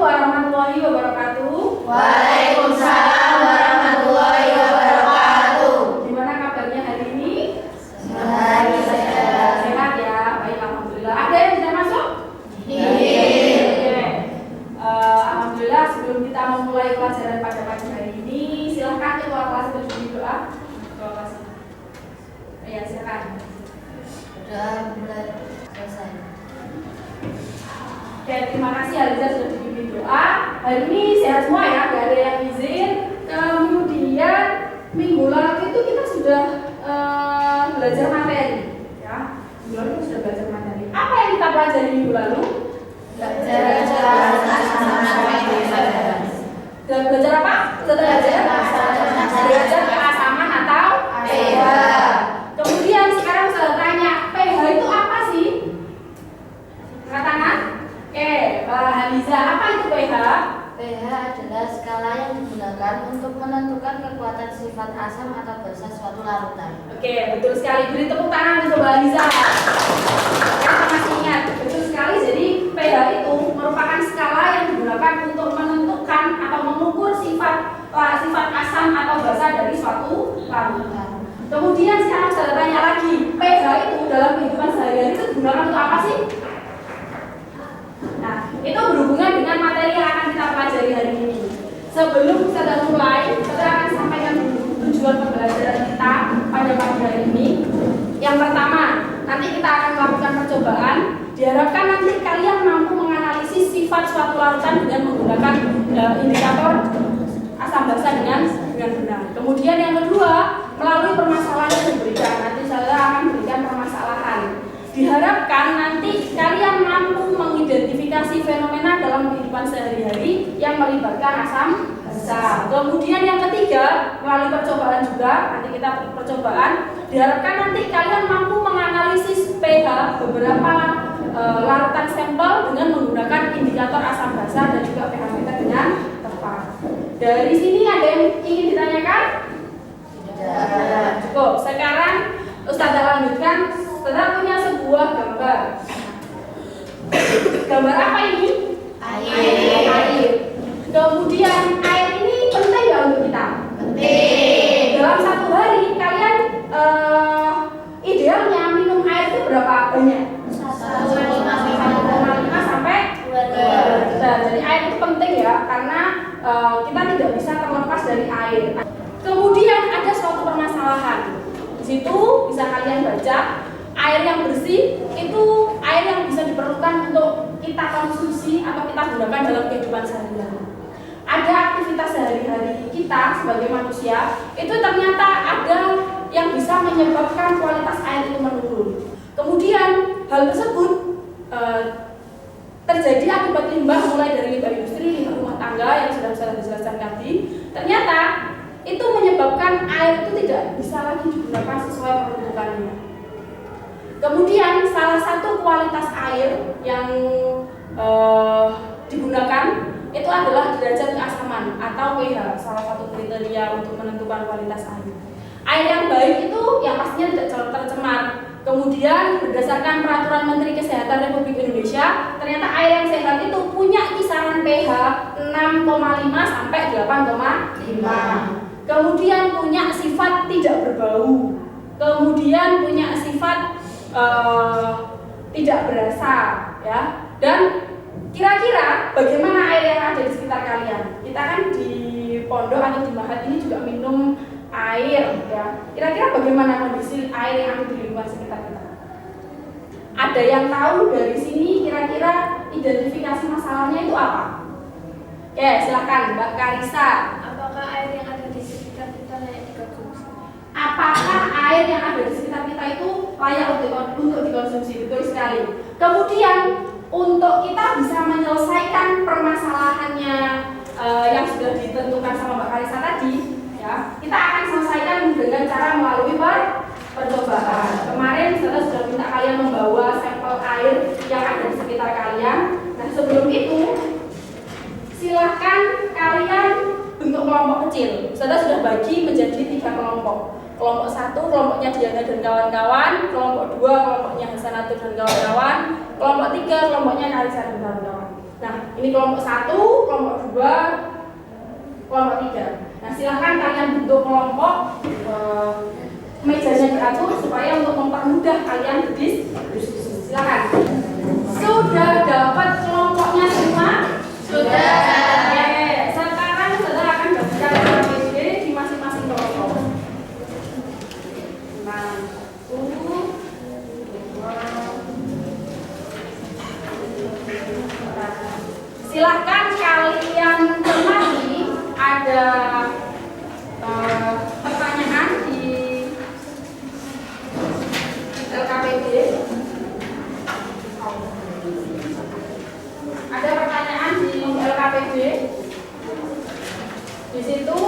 warahmatullahi wabarakatuh. Waalaikumsalam warahmatullahi wabarakatuh. Gimana kabarnya hari ini? Sehat ya, baik alhamdulillah. Ada yang sudah masuk? Iya. Alhamdulillah, sebelum kita memulai pelajaran pada pagi hari ini, silahkan ketua kelas berjudi doa. Ketua kelas. Ya, silakan. Sudah mulai selesai. Oke, terima kasih Aliza sudah dipimpin doa. Hari ini sehat semua ya, gak ada yang izin. Kemudian minggu lalu itu kita sudah belajar materi, ya. Minggu lalu kita sudah belajar materi. Apa yang kita pelajari minggu lalu? Belajar apa? Belajar keasaman atau pH. Kemudian sekarang saya tanya, pH itu apa sih? Angkat tangan. Oke, Mbak Haliza, apa itu pH? pH adalah skala yang digunakan untuk menentukan kekuatan sifat asam atau basa suatu larutan. Oke, betul sekali. Beri tepuk tangan untuk Mbak Haliza. Kita masih ingat, betul sekali. Jadi pH itu merupakan skala yang digunakan untuk menentukan atau mengukur sifat asam atau basa dari suatu larutan. Kemudian sekarang saya tanya lagi, pH itu dalam kehidupan sehari-hari itu digunakan untuk apa sih? Nah, itu berhubungan dengan materi yang akan kita pelajari hari ini. Sebelum kita mulai, saya akan sampaikan dulu tujuan pembelajaran kita pada pagi hari ini. Yang pertama, nanti kita akan melakukan percobaan. Diharapkan nanti kalian mampu menganalisis sifat suatu larutan dengan menggunakan indikator asam basa dengan benar. Kemudian yang kedua, melalui permasalahan yang diberikan. Nanti saya akan berikan permasalahan. Diharapkan nanti kalian mampu mengidentifikasi fenomena dalam kehidupan sehari-hari yang melibatkan asam basa. Kemudian yang ketiga, melalui percobaan juga, nanti kita percobaan, diharapkan nanti kalian mampu menganalisis pH beberapa larutan sampel dengan menggunakan indikator asam basa dan juga pH meter dengan tepat. Dari sini ada yang ingin ditanyakan? Tidak. Cukup. Sekarang Ustazah lanjutkan. Saudara punya sebuah gambar. Gambar apa ini? Air. Kemudian air ini penting nggak untuk kita? Penting. Dalam satu hari kalian idealnya minum air itu berapa banyak? 1,5 sampai 2 liter. Jadi air itu penting ya, karena kita tidak bisa terlepas dari air. Kemudian ada suatu permasalahan. Di situ bisa kalian baca. Air yang bersih itu air yang bisa diperlukan untuk kita konsumsi atau kita gunakan dalam kehidupan sehari-hari. Ada aktivitas sehari-hari kita sebagai manusia itu ternyata ada yang bisa menyebabkan kualitas air itu menurun. Kemudian hal tersebut terjadi akibat limbah, mulai dari limbah industri, limbah rumah tangga yang sudah saya jelaskan tadi. Ternyata itu menyebabkan air itu tidak bisa lagi digunakan sesuai peruntukannya. Kemudian salah satu kualitas air yang digunakan itu adalah derajat keasaman atau pH, salah satu kriteria untuk menentukan kualitas air. Air yang baik itu yang pastinya tidak tercemar. Kemudian berdasarkan peraturan Menteri Kesehatan Republik Indonesia, ternyata air yang sehat itu punya kisaran pH 6,5 sampai 8,5. Kemudian punya sifat tidak berbau. Kemudian punya sifat tidak berasa, ya. Dan kira-kira bagaimana air yang ada di sekitar kalian? Kita kan di pondok atau di Mahat ini juga minum air, ya. Kira-kira bagaimana kondisi air yang ada di lingkungan sekitar kita? Ada yang tahu dari sini kira-kira identifikasi masalahnya itu apa? Oke, silakan Mbak Karisa. Apakah air yang ada di sekitar kita layak dikonsumsi? Apakah air yang ada di sekitar kita itu layak untuk dikonsumsi? Betul sekali. Kemudian untuk kita bisa menyelesaikan permasalahannya yang sudah ditentukan sama Mbak Karisa tadi, ya, kita akan selesaikan dengan cara melalui percobaan. Kemarin saya sudah minta kalian membawa sampel air yang ada di sekitar kalian. Nah, sebelum itu silahkan kalian bentuk kelompok kecil. Saya sudah bagi menjadi 3 kelompok. Kelompok 1 kelompoknya Diana dan kawan-kawan, kelompok 2 kelompoknya Hasanatul dan kawan-kawan, kelompok 3 kelompoknya Karisa dan kawan-kawan. Nah, ini kelompok 1, kelompok 2, kelompok 3. Nah, silahkan kalian bentuk kelompok, mejanya diatur supaya untuk mempermudah kalian berdiskusi. Silahkan. Sudah dapat kelompoknya semua? Sudah. Oke, sekarang saudara akan bagikan KPD di masing-masing kelompok. Nah, 1, 2, silahkan kalian cermati ada pertanyaan di LKPD. Ada pertanyaan di LKPD. Di situ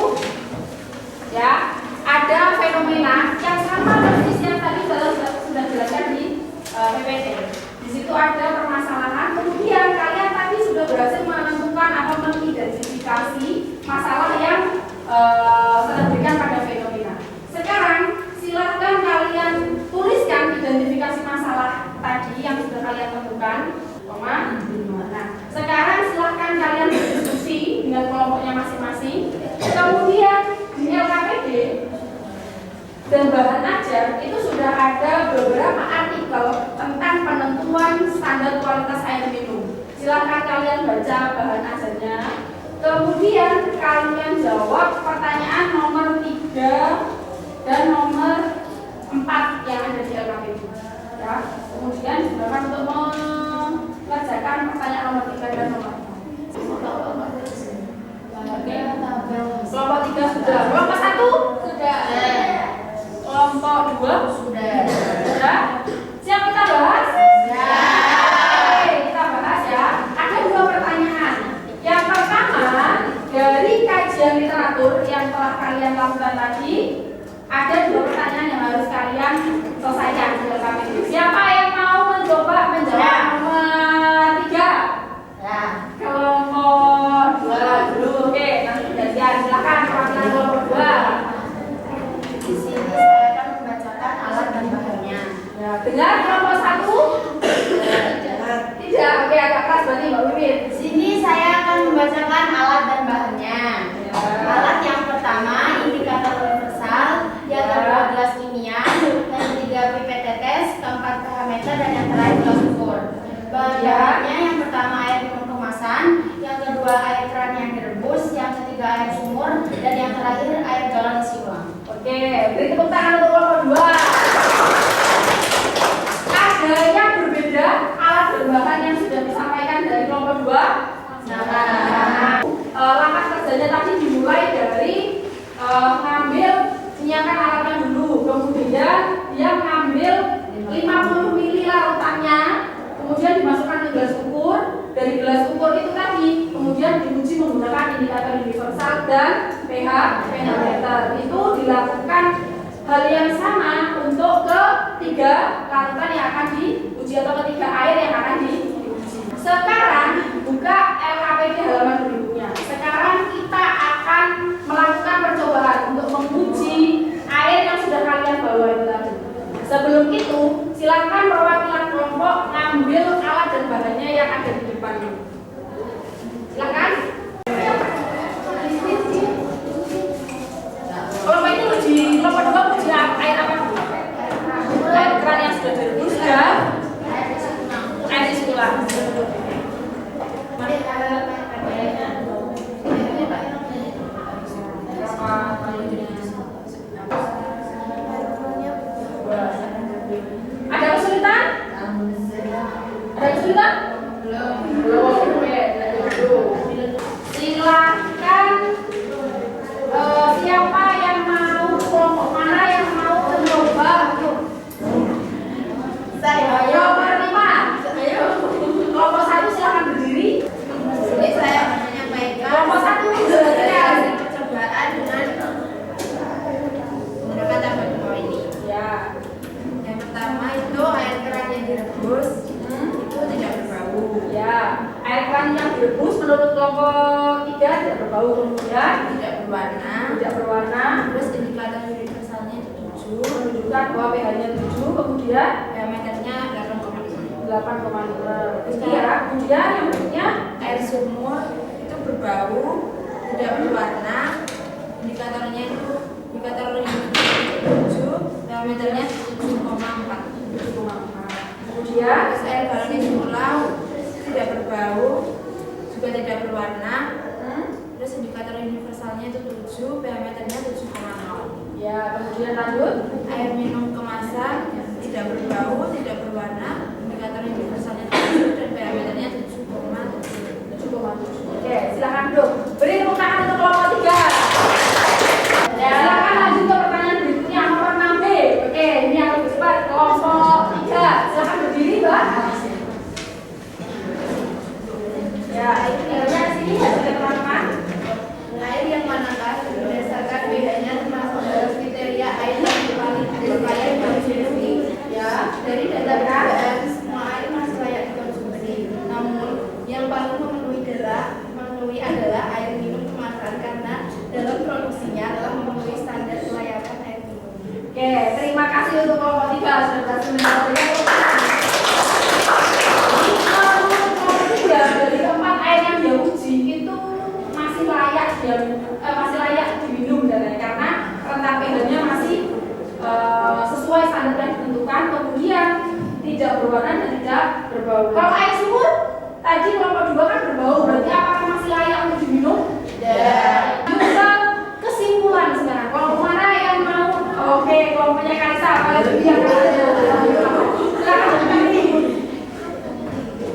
ya ada fenomena yang sama persis yang tadi sudah jelaskan di PPT. Di situ ada permasalahan, kemudian kalian tadi sudah berhasil menentukan atau mengidentifikasi masalah yang terjadi pada fenomena. Sekarang silahkan kalian tuliskan identifikasi masalah tadi yang sudah kalian temukan, nah, sekarang silahkan kalian berdiskusi dengan kelompoknya masing-masing. Kemudian di LKPD dan bahan ajar itu sudah ada beberapa artikel tentang penentuan standar kualitas air minum. Silahkan kalian baca bahan ajarnya. Kemudian kalian jawab pertanyaan nomor 3 dan nomor 4 yang ada di LKPD. Ya. Kemudian silakan untuk mengerjakan pertanyaan nomor 3 dan nomor 4. Oke. Kelompok 3 sudah. Kelompok 1 sudah. Kelompok 2 sudah. Sudah. Siap kita bahas? Ya. Oke, kita bahas ya. Ada 2 pertanyaan. Yang pertama, dari kajian literatur yang telah kalian lakukan tadi, ada 2 pertanyaan yang harus kalian selesaikan di LKPD. Siapa yang mau mencoba menjawab nomor 3? Ya. Kelompok 2 dulu. Oke, nanti gantian. Silakan perwakilan kelompok 2. Di sini saya akan membacakan alat dan bahannya. Ya, dengar kelompok 1? Tidak. Oke, agak keras berarti Mbak Wiwit. Di sini saya akan membacakan alat dan bahannya. Ya. Alat yang pertama indikator universal, yang kedua gelas kimia, yang ketiga pipet tetes, keempat pH meter, dan yang terakhir gelas ukur. Bahan-bahannya yang pertama air minum kemasan, yang kedua air keran yang direbus, yang ketiga air sumur, dan yang terakhir air galon isi ulang. Oke, beri tepuk tangan untuk kelompok 2. Ada yang berbeda alat dan bahan yang sudah disampaikan dari kelompok 2. Langkah kerjanya tadi dimulai dari menyiapkan alatnya dulu, kemudian dia mengambil 50 ml larutannya, kemudian dimasukkan ke gelas ukur. Dari gelas ukur itu tadi kemudian diuji menggunakan indikator universal dan pH meter. Itu dilakukan hal yang sama untuk ketiga larutan yang akan diuji atau ketiga air yang akan diuji. Sekarang buka LKPD halaman berikutnya. Sekarang kita akan melakukan percobaan untuk menguji air yang sudah kalian bawa itu tadi. Sebelum itu, silakan perwakilan kelompok ngambil alat dan bahannya yang ada di depan. Silakan. Kelompok itu uji, kelompok 2 uji air apa? Air keran yang sudah direbus dan air isi ulang. Ada kesulitan? Ada kesulitan? Belum. Oke, dulu. Silakan. Siapa yang mau, kelompok mana yang mau mencoba? Saya. Ayo, berlima. Ayo. Kelompok 1 silakan berdiri. Ini saya menyampaikan Kelompok 1 silakan. percobaan dengan menggunakan tabel bawah ini. Ya. Yang pertama itu air keran yang direbus itu tidak berbau. Ya. Air keran yang direbus menurut kelompok 3 tidak berbau, kemudian Tidak berwarna. tidak berwarna, Terus indikator universalnya itu 7, menunjukkan bahwa pH-nya 7, kemudian diameternya 8,5. 8,5. Ya, kemudian yang berikutnya Air sumur itu berbau, tidak berwarna. Indikatornya itu indikator yang 7, diameternya 7,4. Kemudian Terus air galon di sumur laut tidak berbau, juga tidak berwarna. Terus indikator universalnya itu 7, diameternya 7,0. ya, kemudian lanjut. Air minum kemasan tidak berbau, tidak berwarna. Indikator universalnya 7 dan diameternya 7,7. Oke, silakan duduk. Beri tepuk tangan untuk kelompok 3. Silakan lanjut ke pertanyaan berikutnya nomor 6B. Oke, ini yang lebih cepat kelompok 3. Silakan berdiri, Mbak. Ya, ini tinggalnya di sini ya, teman-teman. Air yang manakah berdasarkan bedanya termasuk dalam kriteria air yang paling layak dikonsumsi? Ya, dari data percobaan semua air masih layak dikonsumsi. Namun yang paling memenuhi adalah air minum kemasan karena dalam produksinya telah memenuhi standar kelayakan air minum. Oke, terima kasih untuk kelompok 3 sudah berhasil menjawabnya. Dari keempat air yang dia uji itu masih layak diminum dan karena rentang pH-nya masih sesuai standar yang ditentukan, kemudian tidak berwarna dan tidak berbau. Kalau air sumur tadi kelompok 2 kan berbau, berarti apakah masih layak untuk diminum? Ya. Juga kesimpulan sekarang. Kelompok mana yang mau? Oke, kelompoknya Kaisa. Kalian yang silakan berdiri.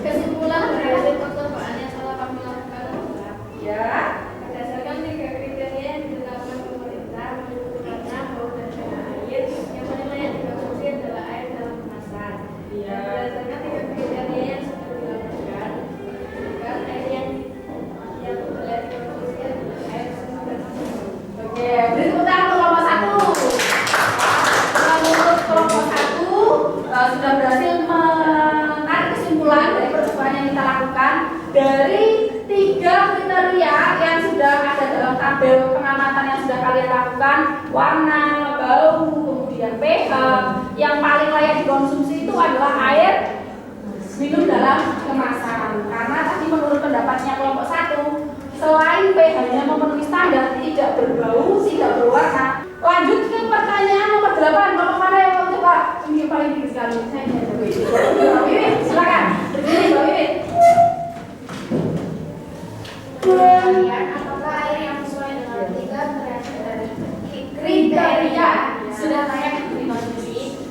Kesimpulan dari percobaan yang telah kami lakukan adalah Ya. berdasarkan 3 kriteria yang ditetapkan pemerintah mendukung karena bau dan pH air, yang paling layak dikonsumsi adalah air dalam kemasan. Iya. Dan berdasarkan 3 kriteria yang sudah dilakukan, air yang layak dikonsumsi adalah air sumur dan sumur. Oke, beri tepuk tangan untuk kelompok 1. Untuk kelompok 1 sudah berhasil menarik kesimpulan dari percobaan yang kita lakukan dari 3 kriteria yang sudah ada dalam tabel pengamatan yang sudah kalian lakukan, warna, bau, kemudian pH. Yang paling layak dikonsumsi itu adalah air minum dalam kemasan. Karena tadi menurut pendapatnya kelompok 1, selain pH-nya memenuhi standar, tidak berbau, tidak berwarna. Lanjut ke pertanyaan nomor 8. Kelompok mana yang mau coba? Ini paling tinggi sekali. Saya tidak tahu. Mbak Wiwit, silakan. Berdiri, Mbak Wiwit. Kemudian, apakah air yang sesuai dengan 3 kriteria sudah layak dikonsumsi?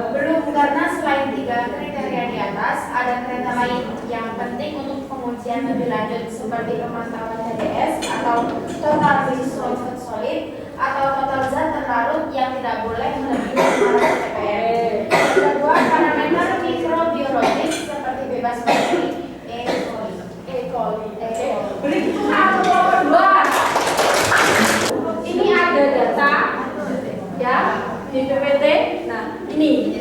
Belum, karena selain 3 kriteria di atas, ada kriteria lain yang penting untuk pengujian lebih lanjut seperti pemantauan HDS atau total visual solid atau total zat terlarut yang tidak boleh melebihi 500 ppm. Yang kedua, parameter mikrobiologis seperti bebas bakteri, E. coli. Beri tepuk tangan untuk kelompok 2. Ini ada data ya di PPT. Nah, ini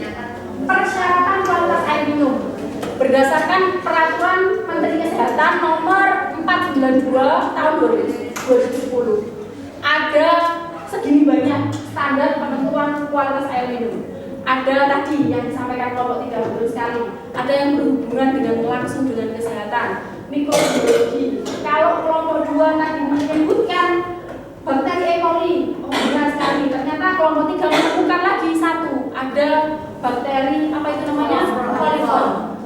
persyaratan kualitas air minum berdasarkan peraturan Menteri Kesehatan nomor 492 tahun 2010. Ada segini banyak standar penentuan kualitas air minum. Ada tadi yang disampaikan kelompok 3 betul sekali. Ada yang berhubungan dengan langsung dengan kesehatan, mikrobiologi. Kalau kelompok 2 tadi menyebutkan bakteri E. coli, benar sekali. Ternyata kelompok 3 menemukan lagi satu, ada bakteri apa itu namanya? Coliform.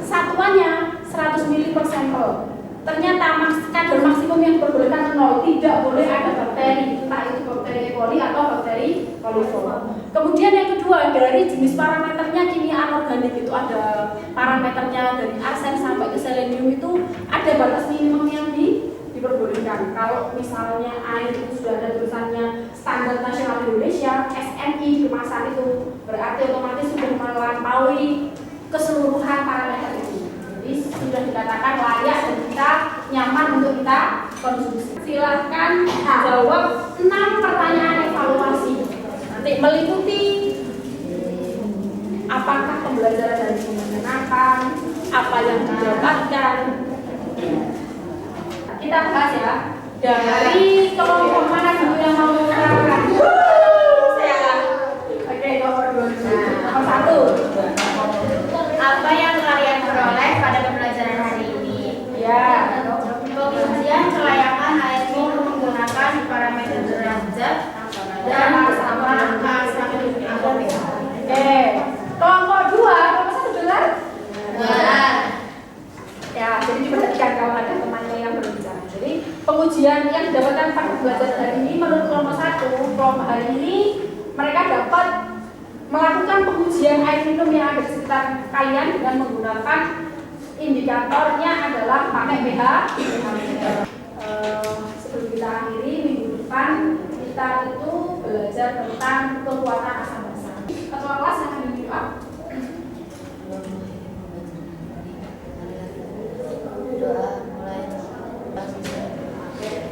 Satuannya 100 ml per sampel. Ternyata kadar maksimum yang diperbolehkan 0, tidak boleh ada bakteri, entah itu bakteri E. coli atau bakteri coliform. Kemudian yang kedua, dari jenis parameternya kimia anorganik itu ada parameternya dari arsen sampai ke selenium itu ada batas minimum yang diperbolehkan. Kalau misalnya air itu sudah ada tulisannya standar nasional Indonesia SNI kemasan itu berarti otomatis sudah melampaui keseluruhan parameter itu. Jadi sudah dikatakan layak dan kita nyaman untuk kita konsumsi. Silahkan jawab 6 pertanyaan evaluasi. Nanti meliputi apakah pembelajaran dari menyenangkan, apa yang didapatkan. Kita bahas ya. Dari kelompok mana dulu yang mau menerangkan? Saya. Oke, nomor 2. Nomor 1. Apa yang hari ini mereka dapat melakukan pengujian air minum yang ada di sekitar kalian dengan menggunakan indikatornya adalah pakai pH. Sebelum kita akhiri minggu depan kita itu belajar tentang kekuatan asam basa. Ketua kelas yang akan di up.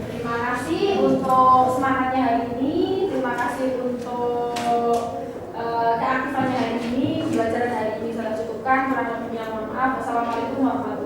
Terima kasih untuk semangatnya hari ini. Terima kasih untuk keaktifannya hari ini. Pembelajaran hari ini saya cukupkan. Kurang lebihnya mohon maaf. Wassalamualaikum warahmatullahi wabarakatuh.